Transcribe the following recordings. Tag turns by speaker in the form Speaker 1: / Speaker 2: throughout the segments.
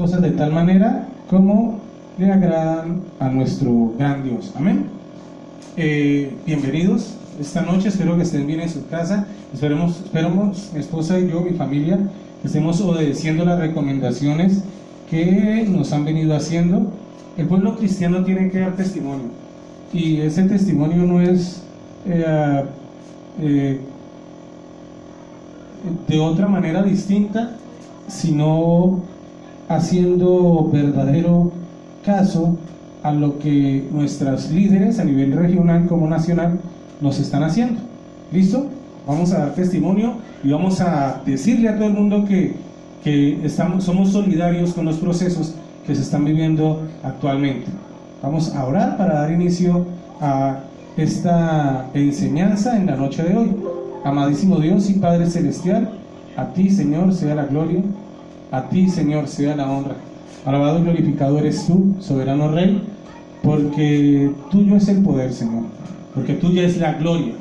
Speaker 1: cosas de tal manera como le agradan a nuestro gran Dios. Amén. Bienvenidos esta noche, espero que estén bien en su casa. Esperemos mi esposa y yo, mi familia, que estemos obedeciendo las recomendaciones que nos han venido haciendo. El pueblo cristiano tiene que dar testimonio, y ese testimonio no es de otra manera distinta, sino haciendo verdadero caso a lo que nuestros líderes a nivel regional como nacional nos están haciendo. ¿Listo? Vamos a dar testimonio y vamos a decirle a todo el mundo que somos solidarios con los procesos que se están viviendo actualmente. Vamos a orar para dar inicio a esta enseñanza en la noche de hoy. Amadísimo Dios y Padre Celestial, a ti, Señor, sea la gloria, a ti, Señor, sea la honra. Alabado y glorificado eres tú, soberano Rey, porque tuyo es el poder, Señor, porque tuya es la gloria.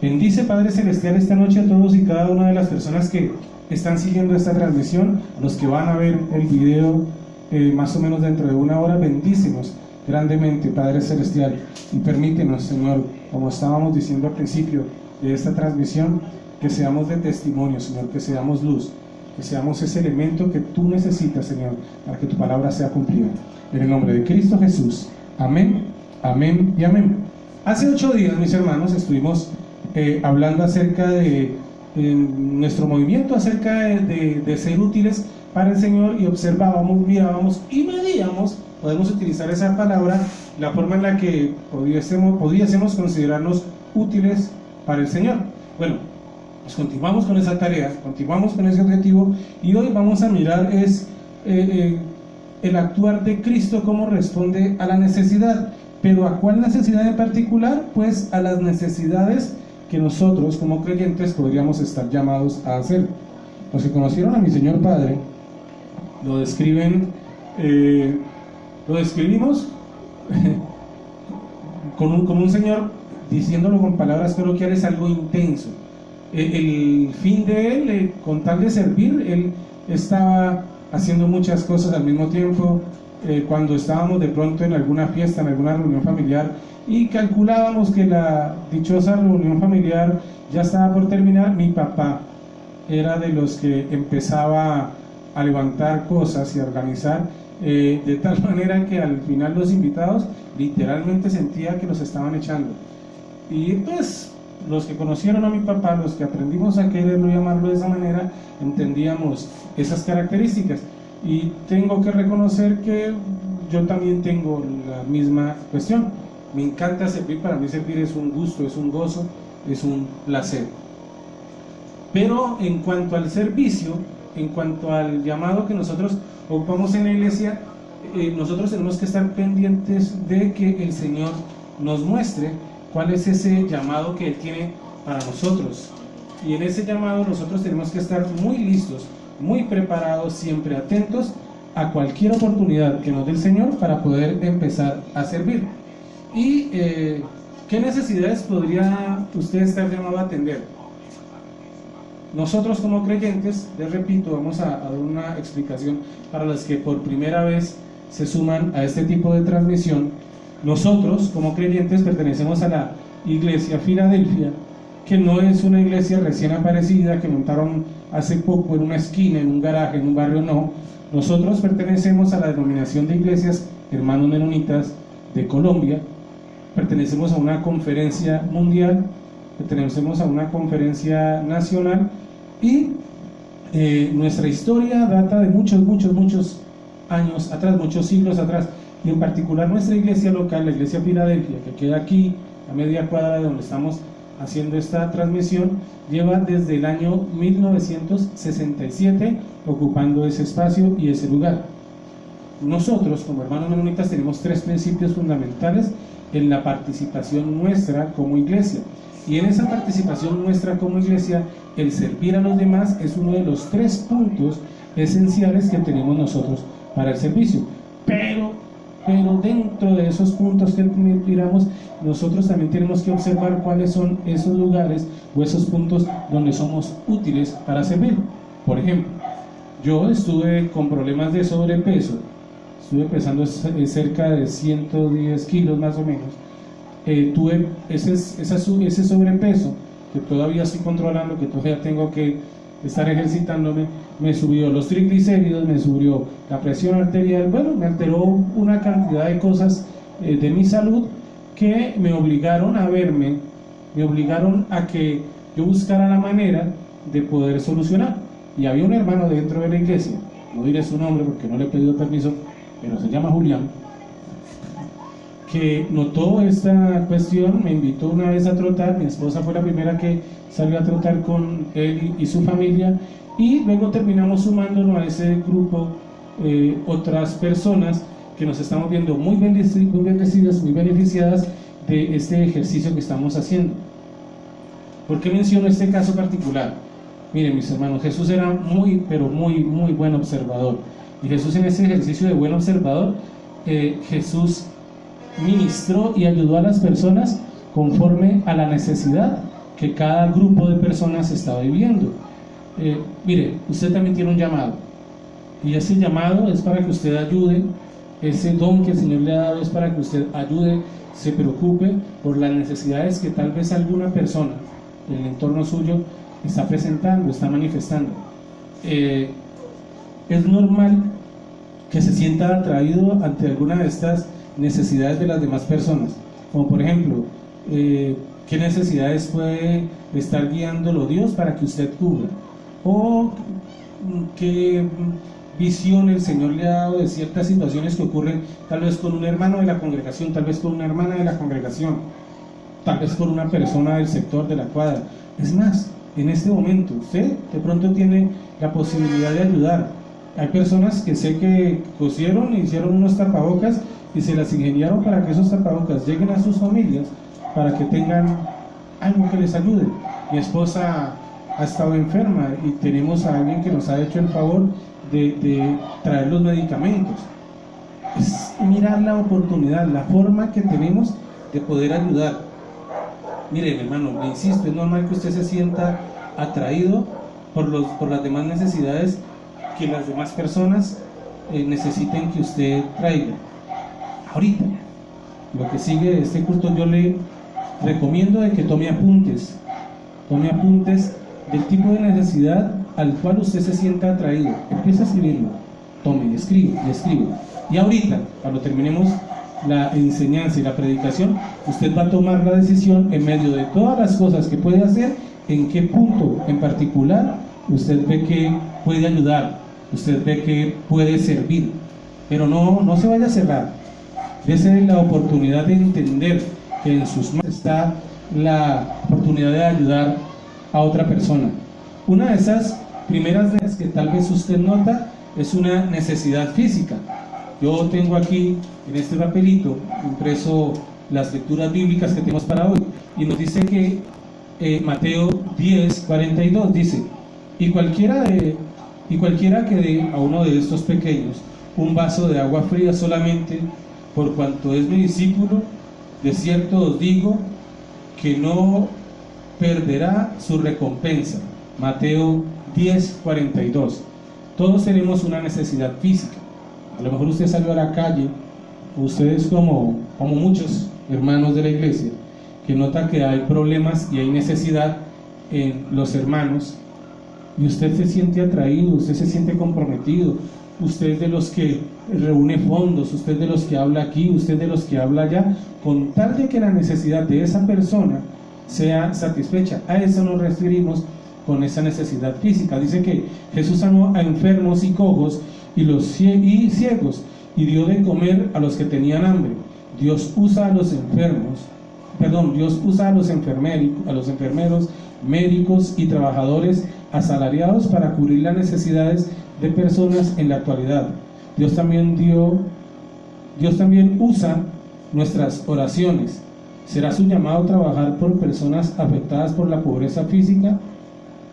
Speaker 1: Bendice, Padre Celestial, esta noche a todos y cada una de las personas que están siguiendo esta transmisión, a los que van a ver el video más o menos dentro de una hora. Bendícenos grandemente, Padre Celestial, y permítenos, Señor, como estábamos diciendo al principio de esta transmisión, que seamos de testimonio, Señor, que seamos luz, que seamos ese elemento que tú necesitas, Señor, para que tu palabra sea cumplida. En el nombre de Cristo Jesús. Amén, amén y amén. Hace 8 días, mis hermanos, estuvimos hablando acerca de nuestro movimiento, acerca de ser útiles para el Señor, y observábamos, mirábamos y medíamos, podemos utilizar esa palabra, la forma en la que pudiésemos considerarnos útiles para el Señor. Bueno, pues continuamos con esa tarea, continuamos con ese objetivo, y hoy vamos a mirar el actuar de Cristo, cómo responde a la necesidad. Pero ¿a cuál necesidad en particular? Pues a las necesidades que nosotros como creyentes podríamos estar llamados a hacer. Los que conocieron a mi Señor Padre lo describimos como un Señor, diciéndolo con palabras coloquiales, algo intenso. El fin de él, con tal de servir, él estaba haciendo muchas cosas al mismo tiempo. Cuando estábamos de pronto en alguna fiesta, en alguna reunión familiar, y calculábamos que la dichosa reunión familiar ya estaba por terminar, mi papá era de los que empezaba a levantar cosas y a organizar, de tal manera que al final los invitados literalmente sentía que los estaban echando. Y pues los que conocieron a mi papá, los que aprendimos a quererlo y amarlo de esa manera, entendíamos esas características. Y tengo que reconocer que yo también tengo la misma cuestión. Me encanta servir, para mí servir es un gusto, es un gozo, es un placer. Pero en cuanto al servicio, en cuanto al llamado que nosotros ocupamos en la iglesia, nosotros tenemos que estar pendientes de que el Señor nos muestre cuál es ese llamado que Él tiene para nosotros. Y en ese llamado nosotros tenemos que estar muy listos, muy preparados, siempre atentos a cualquier oportunidad que nos dé el Señor para poder empezar a servir. ¿Y qué necesidades podría usted estar llamado a atender? Nosotros como creyentes, les repito, vamos a dar una explicación para los que por primera vez se suman a este tipo de transmisión. Nosotros como creyentes pertenecemos a la Iglesia Filadelfia, que no es una iglesia recién aparecida que montaron hace poco en una esquina, en un garaje, en un barrio, no. Nosotros pertenecemos a la denominación de iglesias Hermanos Menonitas de Colombia, pertenecemos a una conferencia mundial, pertenecemos a una conferencia nacional, y nuestra historia data de muchos años atrás, muchos siglos atrás, y en particular nuestra iglesia local, la Iglesia Filadelfia, que queda aquí a media cuadra de donde estamos haciendo esta transmisión, lleva desde el año 1967 ocupando ese espacio y ese lugar. Nosotros como hermanos menonitas tenemos 3 principios fundamentales en la participación nuestra como iglesia, y en esa participación nuestra como iglesia, el servir a los demás es uno de los 3 puntos esenciales que tenemos nosotros para el servicio. Pero dentro de esos puntos que miramos, nosotros también tenemos que observar cuáles son esos lugares o esos puntos donde somos útiles para servir. Por ejemplo, Yo estuve con problemas de sobrepeso, estuve pesando cerca de 110 kilos más o menos. Tuve ese sobrepeso que todavía estoy controlando, que todavía tengo que estar ejercitándome. Me subió los triglicéridos, me subió la presión arterial, bueno, me alteró una cantidad de cosas de mi salud que me obligaron a verme, me obligaron a que yo buscara la manera de poder solucionar. Y había un hermano dentro de la iglesia, no diré su nombre porque no le he pedido permiso, pero se llama Julián, que notó esta cuestión, me invitó una vez a trotar. Mi esposa fue la primera que salió a trotar con él y su familia, y luego terminamos sumándonos a ese grupo otras personas que nos estamos viendo muy bendecidas, muy beneficiadas de este ejercicio que estamos haciendo. ¿Por qué menciono este caso particular? Miren, mis hermanos, Jesús era muy, pero muy buen observador, y Jesús, en ese ejercicio de buen observador, Jesús ministró y ayudó a las personas conforme a la necesidad que cada grupo de personas estaba viviendo. Mire, usted también tiene un llamado, y ese llamado es para que usted ayude. Ese don que el Señor le ha dado es para que usted ayude, se preocupe por las necesidades que tal vez alguna persona en el entorno suyo está presentando, está manifestando. Es normal que se sienta atraído ante alguna de estas necesidades de las demás personas, como por ejemplo, qué necesidades puede estar guiándolo Dios para que usted cubra, o qué visión el Señor le ha dado de ciertas situaciones que ocurren tal vez con un hermano de la congregación, tal vez con una hermana de la congregación, tal vez con una persona del sector de la cuadra. Es más, en este momento usted de pronto tiene la posibilidad de ayudar. Hay personas que sé que cosieron e hicieron unos tapabocas y se las ingeniaron para que esos tapabocas lleguen a sus familias, para que tengan algo que les ayude. Mi esposa ha estado enferma y tenemos a alguien que nos ha hecho el favor de traer los medicamentos. Es mirar la oportunidad, la forma que tenemos de poder ayudar. Miren, hermano, le insisto, es normal que usted se sienta atraído por las demás necesidades que las demás personas necesiten que usted traiga. Ahorita, lo que sigue de este culto, yo le recomiendo de que tome apuntes del tipo de necesidad al cual usted se sienta atraído. Empieza a escribirlo, tome y escribe. Y ahorita, cuando terminemos la enseñanza y la predicación, usted va a tomar la decisión, en medio de todas las cosas que puede hacer, en qué punto en particular usted ve que puede ayudar, usted ve que puede servir. Pero no se vaya a cerrar. Dese la oportunidad de entender que en sus manos está la oportunidad de ayudar a otra persona. Una de esas primeras veces que tal vez usted nota es una necesidad física. Yo tengo aquí en este papelito impreso las lecturas bíblicas que tenemos para hoy, y nos dice que Mateo 10:42 dice: y cualquiera que dé a uno de estos pequeños un vaso de agua fría solamente por cuanto es mi discípulo, de cierto os digo que no perderá su recompensa. Mateo 10:42. Todos tenemos una necesidad física. A lo mejor usted salió a la calle, ustedes como muchos hermanos de la iglesia, que nota que hay problemas y hay necesidad en los hermanos, y usted se siente atraído, usted se siente comprometido, usted es de los que reúne fondos, usted es de los que habla aquí, usted es de los que habla allá, con tal de que la necesidad de esa persona sea satisfecha. A eso nos referimos con esa necesidad física. Dice que Jesús sanó a enfermos y cojos y ciegos, y dio de comer a los que tenían hambre. Dios usa a los enfermeros, médicos y trabajadores asalariados para cubrir las necesidades de personas en la actualidad. Dios también usa nuestras oraciones. ¿Será su llamado trabajar por personas afectadas por la pobreza física,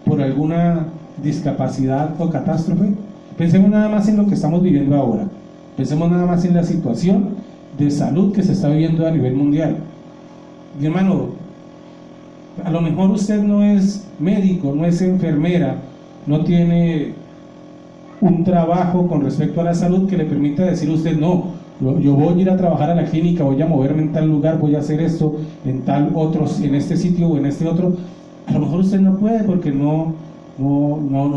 Speaker 1: por alguna discapacidad o catástrofe? Pensemos nada más en lo que estamos viviendo ahora. Pensemos nada más en la situación de salud que se está viviendo a nivel mundial. Mi hermano, a lo mejor usted no es médico, no es enfermera, no tiene un trabajo con respecto a la salud que le permita decir a usted, no, yo voy a ir a trabajar a la clínica, voy a moverme en tal lugar, voy a hacer esto, en tal otro, en este sitio o en este otro. A lo mejor usted no puede porque no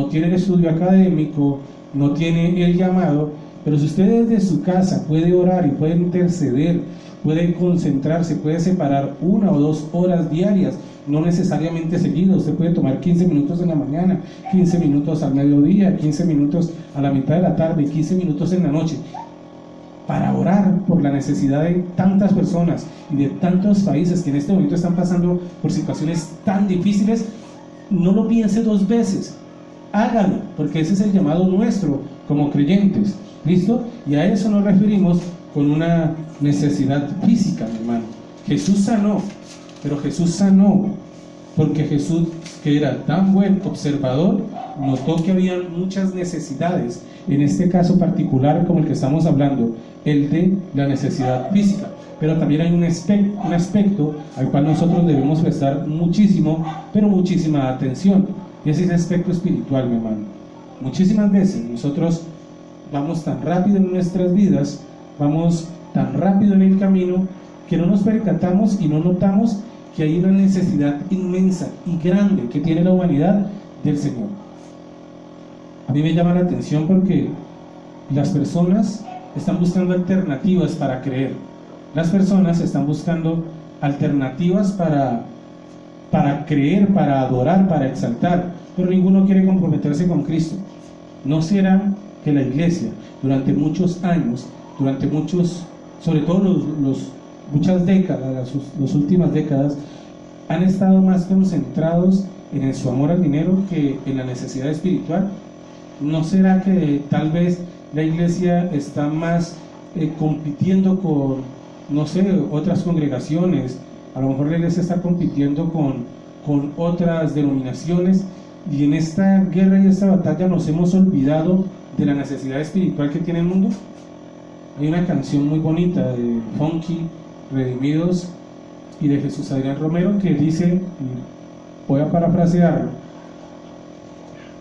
Speaker 1: tiene el estudio académico, no tiene el llamado, pero si usted desde su casa puede orar y puede interceder, puede concentrarse, puede separar 1 o 2 horas diarias, no necesariamente seguido, usted puede tomar 15 minutos en la mañana, 15 minutos al mediodía, 15 minutos a la mitad de la tarde, 15 minutos en la noche, para orar por la necesidad de tantas personas y de tantos países que en este momento están pasando por situaciones tan difíciles. No lo piense 2 veces, hágalo, porque ese es el llamado nuestro como creyentes, ¿listo? Y a eso nos referimos con una necesidad física, mi hermano. Jesús sanó, pero Jesús sanó porque Jesús, que era tan buen observador, notó que había muchas necesidades, en este caso particular como el que estamos hablando, el de la necesidad física. Pero también hay un aspecto al cual nosotros debemos prestar muchísimo, pero muchísima atención, y es ese aspecto espiritual, mi hermano. Muchísimas veces nosotros vamos tan rápido en nuestras vidas, vamos tan rápido en el camino, que no nos percatamos y no notamos que hay una necesidad inmensa y grande que tiene la humanidad del Señor. A mí me llama la atención porque las personas están buscando alternativas para creer. Las personas están buscando alternativas para creer, para adorar, para exaltar, pero ninguno quiere comprometerse con Cristo. ¿No será que la iglesia durante muchos años, sobre todo muchas décadas, las últimas décadas, han estado más concentrados en su amor al dinero que en la necesidad espiritual? ¿No será que tal vez la iglesia está más compitiendo con, no sé, otras congregaciones? A lo mejor la iglesia está compitiendo con otras denominaciones, y en esta guerra y esta batalla nos hemos olvidado de la necesidad espiritual que tiene el mundo. Hay una canción muy bonita de Funky, Redimidos, y de Jesús Adrián Romero, que dice, y voy a parafrasearlo: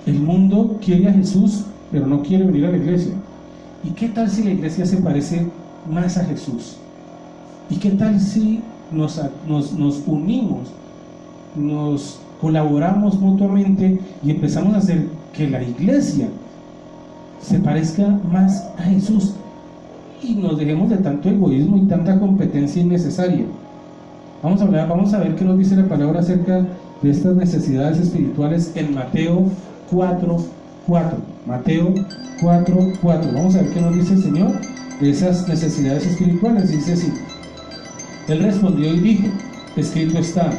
Speaker 1: el mundo quiere a Jesús, pero no quiere venir a la iglesia. ¿Y qué tal si la iglesia se parece más a Jesús? ¿Y qué tal si nos unimos, nos colaboramos mutuamente y empezamos a hacer que la iglesia se parezca más a Jesús y nos dejemos de tanto egoísmo y tanta competencia innecesaria? Vamos a ver qué nos dice la palabra acerca de estas necesidades espirituales en Mateo 4:4. Mateo 4:4. Vamos a ver qué nos dice el Señor de esas necesidades espirituales. Dice así: Él respondió y dijo, escrito está,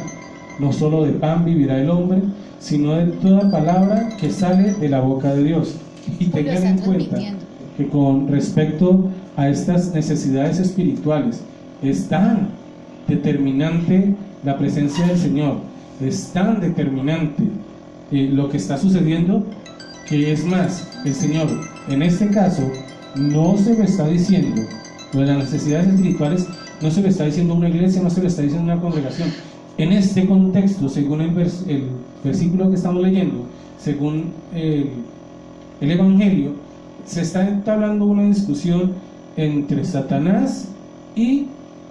Speaker 1: no solo de pan vivirá el hombre, sino de toda palabra que sale de la boca de Dios. Y tengan en cuenta que con respecto a estas necesidades espirituales es tan determinante la presencia del Señor, es tan determinante lo que está sucediendo, que es más, el Señor en este caso no se lo está diciendo, lo de las necesidades espirituales no se lo está diciendo a una iglesia, no se lo está diciendo a una congregación. En este contexto, según el versículo que estamos leyendo, según el Evangelio, se está entablando una discusión entre Satanás y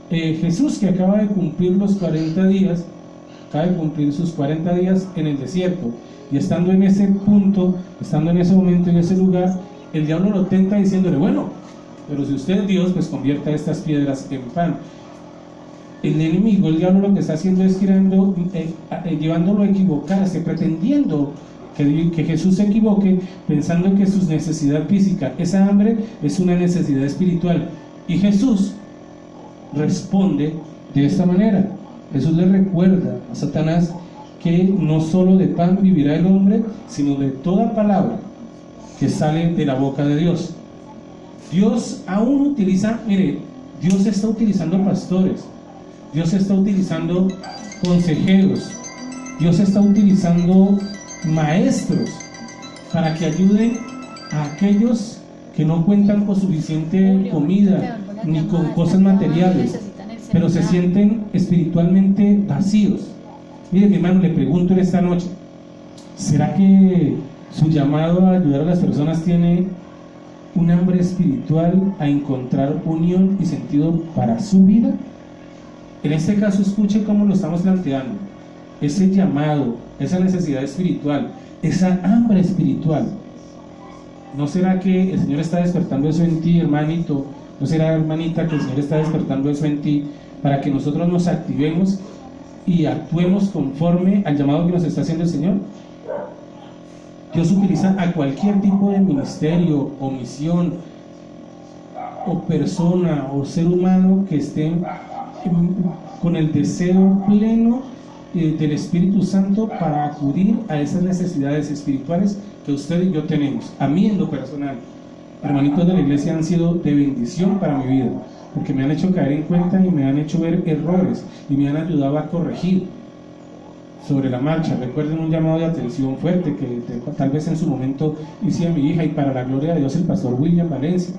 Speaker 1: Jesús, que acaba de cumplir los 40 días, acaba de cumplir sus 40 días en el desierto, y estando en ese punto, estando en ese momento, en ese lugar, el diablo lo tenta diciéndole, bueno, pero si usted es Dios, pues convierta estas piedras en pan. El enemigo, el diablo, lo que está haciendo es llevándolo a equivocarse, pretendiendo que Jesús se equivoque, pensando que su necesidad física, esa hambre, es una necesidad espiritual. Y Jesús responde de esta manera. Jesús le recuerda a Satanás que no solo de pan vivirá el hombre, sino de toda palabra que sale de la boca de Dios. Dios aún utiliza, Dios está utilizando pastores, Dios está utilizando consejeros, Dios está utilizando maestros para que ayuden a aquellos que no cuentan con suficiente comida ni con cosas materiales, pero se sienten espiritualmente vacíos. Mire, mi hermano, le pregunto en esta noche, ¿será que Su llamado a ayudar a las personas tiene un hambre espiritual a encontrar unión y sentido para su vida. En este caso, escuche cómo lo estamos planteando. Ese llamado, esa necesidad espiritual, esa hambre espiritual. ¿No será que el Señor está despertando eso en ti, hermanito? ¿No será, hermanita, que el Señor está despertando eso en ti para que nosotros nos activemos y actuemos conforme al llamado que nos está haciendo el Señor? Dios utiliza a cualquier tipo de ministerio o misión o persona o ser humano que esté con el deseo pleno del Espíritu Santo para acudir a esas necesidades espirituales que usted y yo tenemos. A mí, en lo personal, hermanitos de la iglesia han sido de bendición para mi vida, porque me han hecho caer en cuenta y me han hecho ver errores y me han ayudado a corregir sobre la marcha. Recuerden un llamado de atención fuerte que tal vez en su momento hice a mi hija, y para la gloria de Dios el pastor William Valencia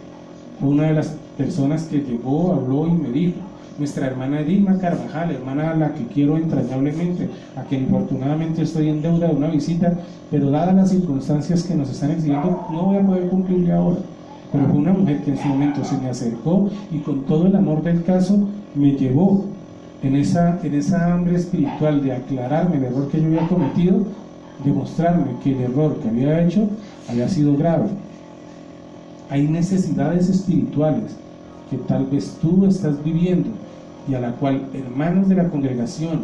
Speaker 1: fue una de las personas que llegó, habló y me dijo: nuestra hermana Edilma Carvajal, hermana a la que quiero entrañablemente, a quien infortunadamente estoy en deuda de una visita, pero dadas las circunstancias que nos están exigiendo, no voy a poder cumplirle ahora. Pero fue una mujer que en su momento se me acercó y con todo el amor del caso me llevó en esa hambre espiritual de aclararme el error que yo había cometido, de mostrarme que el error que había hecho había sido grave. Hay necesidades espirituales que tal vez tú estás viviendo y a la cual hermanos de la congregación,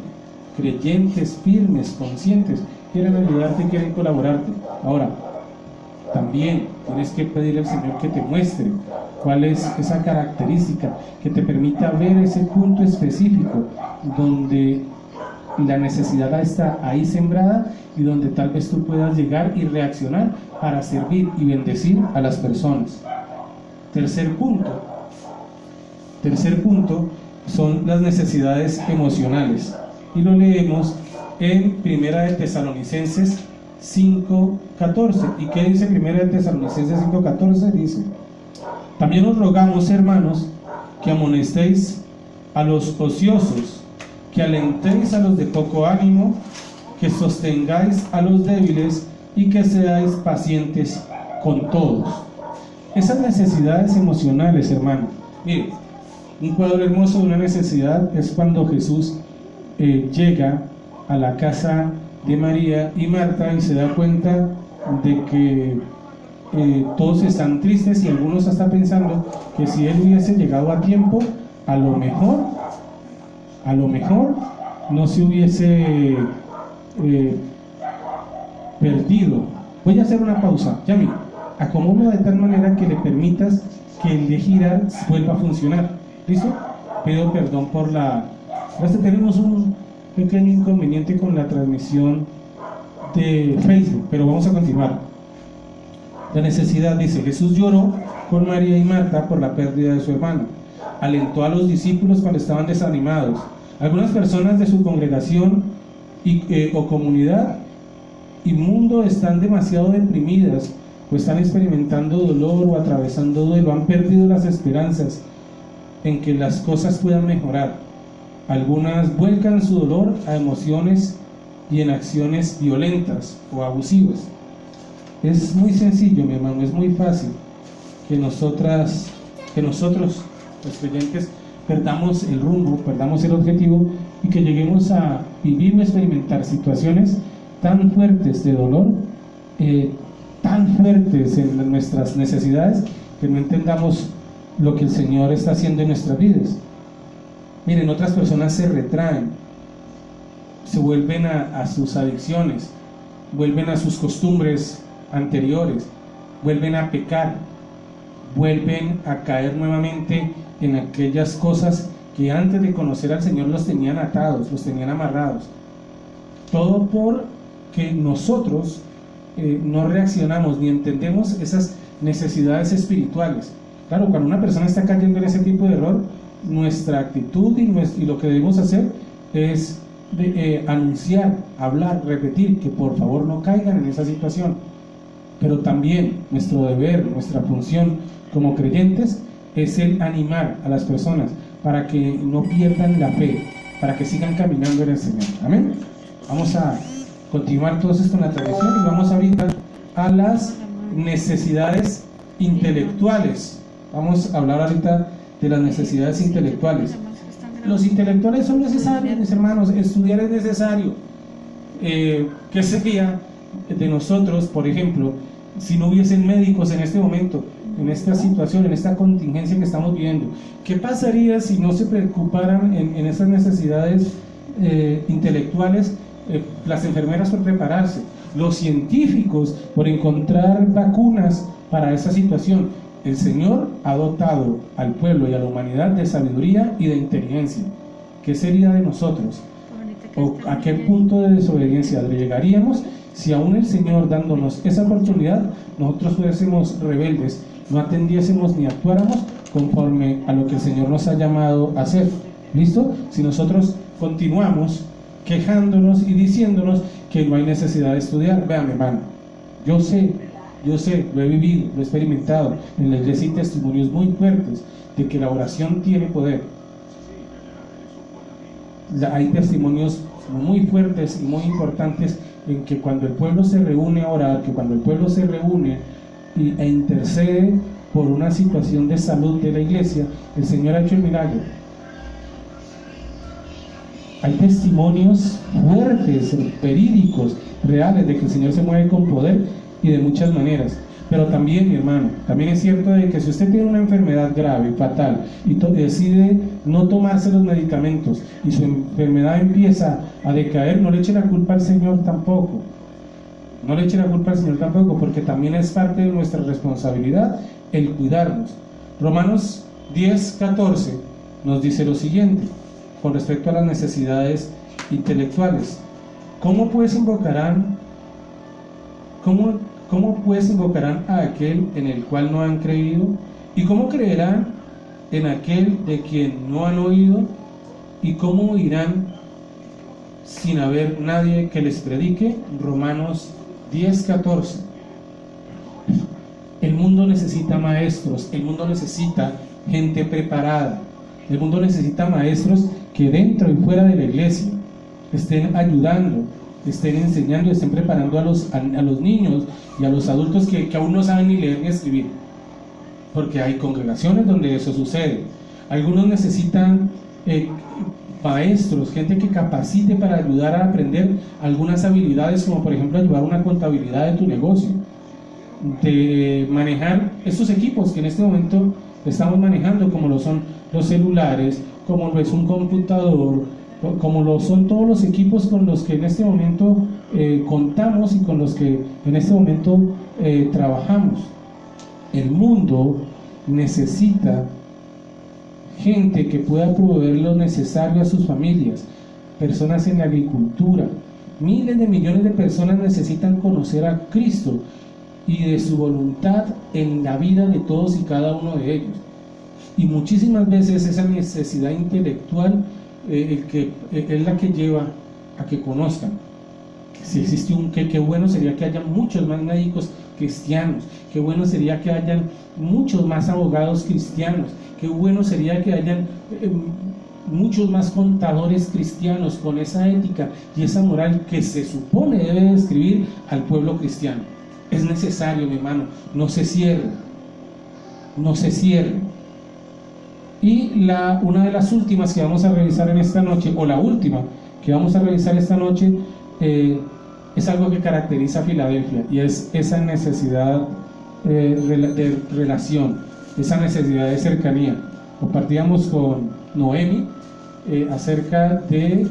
Speaker 1: creyentes, firmes, conscientes, quieren ayudarte y quieren colaborarte. Ahora, también tienes que pedirle al Señor que te muestre cuál es esa característica que te permita ver ese punto específico donde la necesidad está ahí sembrada y donde tal vez tú puedas llegar y reaccionar para servir y bendecir a las personas. Tercer punto son las necesidades emocionales, y lo leemos en Primera de Tesalonicenses 5:14. ¿Y qué dice Primera de Tesalonicenses 5:14? Dice: también os rogamos, hermanos, que amonestéis a los ociosos, que alentéis a los de poco ánimo, que sostengáis a los débiles y que seáis pacientes con todos. Esas necesidades emocionales, hermano. Mire, un cuadro hermoso de una necesidad es cuando Jesús llega a la casa de María y Marta y se da cuenta de que todos están tristes, y algunos hasta pensando que si él hubiese llegado a tiempo, a lo mejor no se hubiese perdido. Voy a hacer una pausa, Yami, acomodo de tal manera que le permitas que el de girar vuelva a funcionar. ¿Listo? Pido perdón por tenemos un pequeño inconveniente con la transmisión de Facebook, pero vamos a continuar. La necesidad, dice: Jesús lloró con María y Marta por la pérdida de su hermano. Alentó a los discípulos cuando estaban desanimados. Algunas personas de su congregación o comunidad y mundo están demasiado deprimidas, o están experimentando dolor o atravesando duelo, han perdido las esperanzas en que las cosas puedan mejorar. Algunas vuelcan su dolor a emociones y en acciones violentas o abusivas. Es muy sencillo, mi hermano, es muy fácil que nosotros, los creyentes, perdamos el rumbo, perdamos el objetivo y que lleguemos a vivir o experimentar situaciones tan fuertes de dolor, tan fuertes en nuestras necesidades, que no entendamos lo que el Señor está haciendo en nuestras vidas. Miren, otras personas se retraen, se vuelven a sus adicciones, vuelven a sus costumbres anteriores, vuelven a pecar, vuelven a caer nuevamente en aquellas cosas que antes de conocer al Señor los tenían atados, los tenían amarrados. Todo porque nosotros no reaccionamos ni entendemos esas necesidades espirituales. Claro, cuando una persona está cayendo en ese tipo de error, nuestra actitud y lo que debemos hacer es anunciar, hablar, repetir que por favor no caigan en esa situación. Pero también nuestro deber, nuestra función como creyentes es el animar a las personas para que no pierdan la fe, para que sigan caminando en el Señor. Amén. Vamos a continuar entonces con la tradición y vamos ahorita a las necesidades intelectuales. Vamos a hablar ahorita de las necesidades intelectuales. Los intelectuales son necesarios, mis hermanos, estudiar es necesario. ¿Qué sería de nosotros, por ejemplo, si no hubiesen médicos en este momento, en esta situación, en esta contingencia que estamos viviendo? ¿Qué pasaría si no se preocuparan en esas necesidades intelectuales? Las enfermeras por prepararse, los científicos por encontrar vacunas para esa situación. El Señor ha dotado al pueblo y a la humanidad de sabiduría y de inteligencia. ¿Qué sería de nosotros? ¿O a qué punto de desobediencia llegaríamos si aún el Señor, dándonos esa oportunidad, nosotros fuésemos rebeldes, no atendiésemos ni actuáramos conforme a lo que el Señor nos ha llamado a hacer? ¿Listo? Si nosotros continuamos quejándonos y diciéndonos que no hay necesidad de estudiar. Vean, hermano, yo sé, lo he vivido, lo he experimentado. En la iglesia hay testimonios muy fuertes de que la oración tiene poder. Hay testimonios muy fuertes y muy importantes en que cuando el pueblo se reúne a orar, que cuando el pueblo se reúne e intercede por una situación de salud de la iglesia, el Señor ha hecho el milagro. Hay testimonios fuertes, verídicos, reales, de que el Señor se mueve con poder y de muchas maneras. Pero también, mi hermano, también es cierto de que si usted tiene una enfermedad grave, fatal, y decide no tomarse los medicamentos y su enfermedad empieza a decaer, no le eche la culpa al Señor tampoco. No le eche la culpa al Señor tampoco, porque también es parte de nuestra responsabilidad el cuidarnos. Romanos 10:14 nos dice lo siguiente con respecto a las necesidades intelectuales. ¿Cómo pues invocarán a aquel en el cual no han creído? ¿Y cómo creerán en aquel de quien no han oído? ¿Y cómo oirán sin haber nadie que les predique? Romanos 10:14. El mundo necesita maestros, el mundo necesita gente preparada, el mundo necesita maestros que dentro y fuera de la iglesia estén ayudando, estén enseñando, estén preparando a los niños y a los adultos que aún no saben ni leer ni escribir, porque hay congregaciones donde eso sucede. Algunos necesitan maestros, gente que capacite para ayudar a aprender algunas habilidades, como por ejemplo llevar una contabilidad de tu negocio, de manejar estos equipos que en este momento estamos manejando, como lo son los celulares, como lo es un computador, como lo son todos los equipos con los que en este momento contamos y con los que en este momento trabajamos. El mundo necesita gente que pueda proveer lo necesario a sus familias, personas en la agricultura. Miles de millones de personas necesitan conocer a Cristo y de su voluntad en la vida de todos y cada uno de ellos. Y muchísimas veces esa necesidad intelectual es la que lleva a que conozcan. Si existe qué bueno sería que haya muchos más médicos cristianos, qué bueno sería que hayan muchos más abogados cristianos, qué bueno sería que hayan muchos más contadores cristianos con esa ética y esa moral que se supone debe describir al pueblo cristiano. Es necesario, mi hermano, no se cierre. Y una de las últimas que vamos a revisar en esta noche, o la última que vamos a revisar esta noche, es algo que caracteriza a Filadelfia, y es esa necesidad de relación, esa necesidad de cercanía. Compartíamos con Noemi acerca de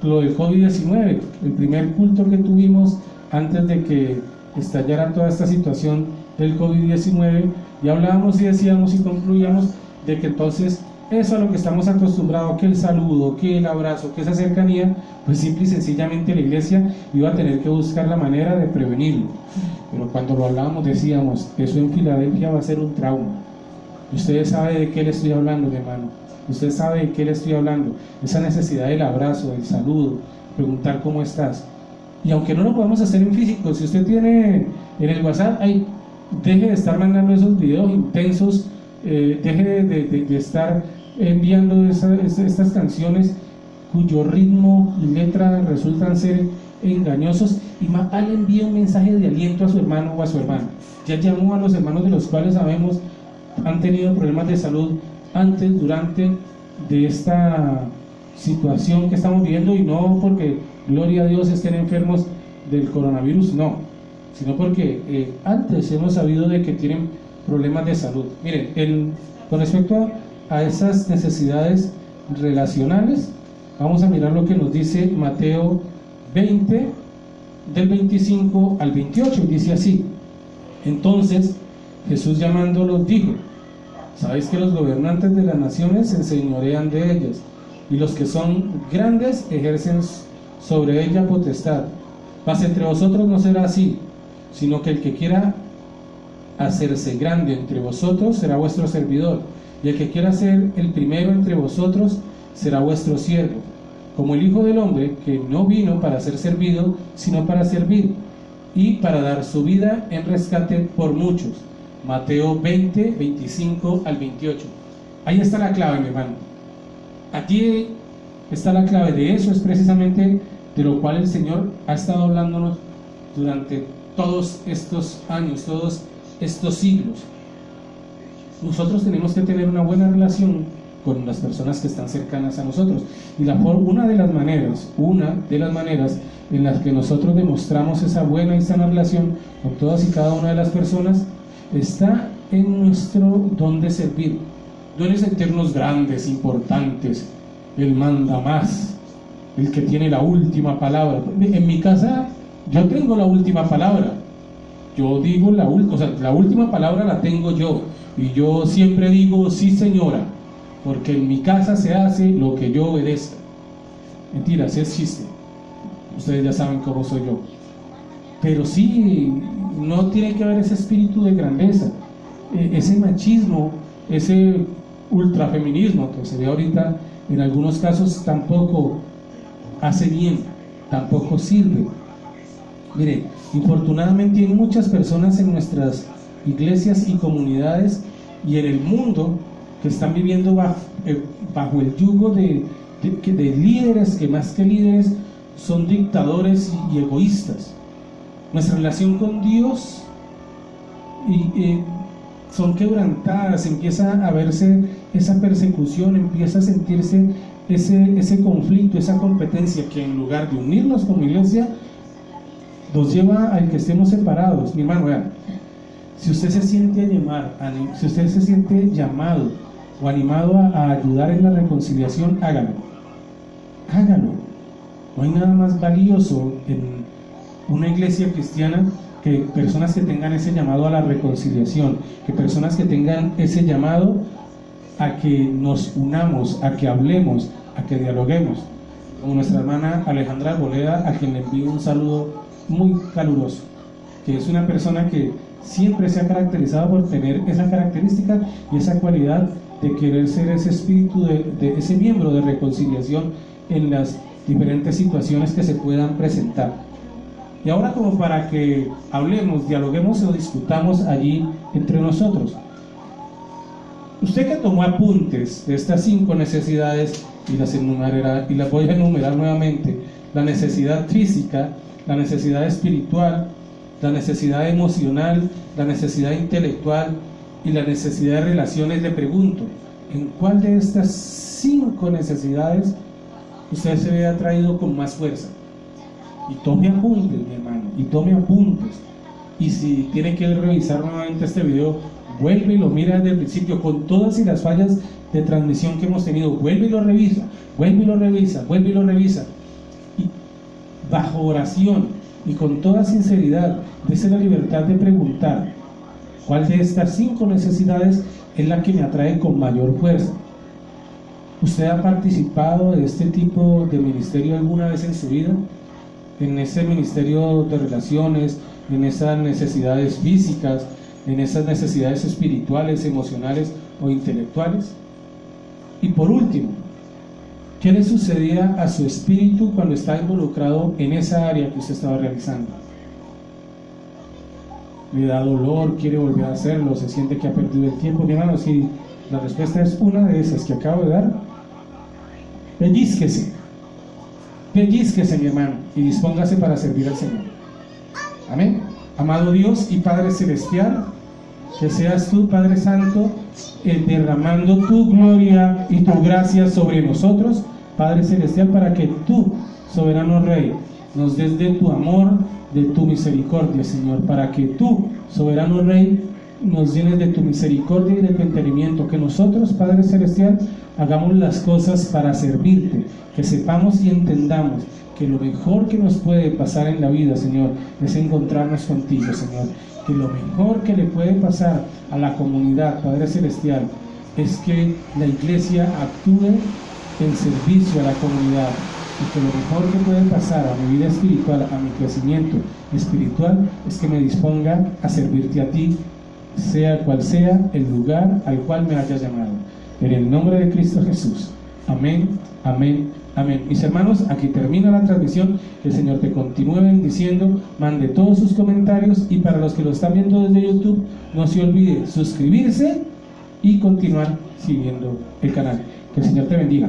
Speaker 1: lo del COVID-19, el primer culto que tuvimos antes de que estallara toda esta situación del COVID-19, y hablábamos y decíamos y concluíamos de que entonces eso a lo que estamos acostumbrados, que el saludo, que el abrazo, que esa cercanía, pues simple y sencillamente la iglesia iba a tener que buscar la manera de prevenirlo. Pero cuando lo hablábamos decíamos, eso en Filadelfia va a ser un trauma. Ustedes saben de qué le estoy hablando, mi hermano. Usted sabe de qué le estoy hablando. Esa necesidad del abrazo, del saludo, preguntar cómo estás. Y aunque no lo podemos hacer en físico, si usted tiene en el WhatsApp, deje de estar mandando esos videos intensos, deje de estar enviando estas canciones cuyo ritmo y letra resultan ser engañosos, y más vale envía un mensaje de aliento a su hermano o a su hermana. Ya llamó a los hermanos de los cuales sabemos han tenido problemas de salud antes, durante de esta situación que estamos viviendo, y no porque, gloria a Dios, estén enfermos del coronavirus, no, sino porque antes hemos sabido de que tienen problemas de salud. Miren, con respecto a esas necesidades relacionales, vamos a mirar lo que nos dice Mateo 20, del 25 al 28, y dice así: entonces Jesús llamándolos dijo: sabéis que los gobernantes de las naciones se enseñorean de ellas, y los que son grandes ejercen sobre ella potestad. Mas entre vosotros no será así, sino que el que quiera hacerse grande entre vosotros será vuestro servidor, y el que quiera ser el primero entre vosotros será vuestro siervo, como el Hijo del Hombre, que no vino para ser servido, sino para servir, y para dar su vida en rescate por muchos. Mateo 20, 25 al 28. Ahí está la clave, mi hermano. Aquí está la clave. De eso es precisamente de lo cual el Señor ha estado hablándonos durante todos estos años, todos estos siglos. Nosotros tenemos que tener una buena relación con las personas que están cercanas a nosotros, y una de las maneras en las que nosotros demostramos esa buena y sana relación con todas y cada una de las personas está en nuestro don de servir. No en sentirnos grandes, importantes, el manda más, el que tiene la última palabra. En mi casa yo tengo la última palabra, yo digo la última palabra la tengo yo, y yo siempre digo sí señora, porque en mi casa se hace lo que yo obedezca. Mentira, sí es chiste, ustedes ya saben cómo soy yo, pero sí, no tiene que haber ese espíritu de grandeza, ese machismo, ese ultrafeminismo que se ve ahorita en algunos casos tampoco hace bien, tampoco sirve. Mire, infortunadamente hay muchas personas en nuestras iglesias y comunidades y en el mundo que están viviendo bajo el yugo de líderes que más que líderes son dictadores y egoístas. Nuestra relación con Dios son quebrantadas, empieza a verse esa persecución, empieza a sentirse ese conflicto, esa competencia que en lugar de unirnos como iglesia nos lleva a que estemos separados. Mi hermano, vean, si usted se siente llamado o animado a ayudar en la reconciliación, hágalo. No hay nada más valioso en una iglesia cristiana que personas que tengan ese llamado a la reconciliación, que personas que tengan ese llamado a que nos unamos, a que hablemos, a que dialoguemos, como nuestra hermana Alejandra Arboleda, a quien le envío un saludo muy caluroso, que es una persona que siempre se ha caracterizado por tener esa característica y esa cualidad de querer ser ese espíritu, de ese miembro de reconciliación en las diferentes situaciones que se puedan presentar. Y ahora, como para que hablemos, dialoguemos o discutamos allí entre nosotros, usted que tomó apuntes de estas 5 necesidades y las voy a enumerar nuevamente: la necesidad física, la necesidad espiritual, la necesidad emocional, la necesidad intelectual y la necesidad de relaciones. Le pregunto, ¿en cuál de estas 5 necesidades usted se ve atraído con más fuerza? Y tome apuntes, mi hermano, y tome apuntes. Y si tiene que revisar nuevamente este video, vuelve y lo mira desde el principio, con todas y las fallas de transmisión que hemos tenido. Vuelve y lo revisa, vuelve y lo revisa, vuelve y lo revisa. Y bajo oración y con toda sinceridad, dése la libertad de preguntar: ¿cuál de estas 5 necesidades es la que me atrae con mayor fuerza? ¿Usted ha participado de este tipo de ministerio alguna vez en su vida? En ese ministerio de relaciones, en esas necesidades físicas, en esas necesidades espirituales, emocionales o intelectuales. Y por último, ¿qué le sucedía a su espíritu cuando estaba involucrado en esa área que usted estaba realizando? ¿Le da dolor? ¿Quiere volver a hacerlo? ¿Se siente que ha perdido el tiempo? Mi hermano, si la respuesta es una de esas que acabo de dar, pellízquese pellizquese, mi hermano, y dispóngase para servir al Señor. Amén. Amado Dios y Padre Celestial, que seas tú, Padre Santo, derramando tu gloria y tu gracia sobre nosotros, Padre Celestial, para que tú, soberano Rey, nos des de tu amor, de tu misericordia, Señor, para que tú, soberano Rey, nos llenes de tu misericordia y de tu entendimiento, que nosotros, Padre Celestial, hagamos las cosas para servirte, que sepamos y entendamos que lo mejor que nos puede pasar en la vida, Señor, es encontrarnos contigo, Señor, que lo mejor que le puede pasar a la comunidad, Padre Celestial, es que la iglesia actúe en servicio a la comunidad, y que lo mejor que puede pasar a mi vida espiritual, a mi crecimiento espiritual, es que me disponga a servirte a ti, sea cual sea el lugar al cual me hayas llamado. En el nombre de Cristo Jesús. Amén, amén, amén. Mis hermanos, aquí termina la transmisión. Que el Señor te continúe bendiciendo. Mande todos sus comentarios, y para los que lo están viendo desde YouTube, no se olvide suscribirse y continuar siguiendo el canal. Que el Señor te bendiga.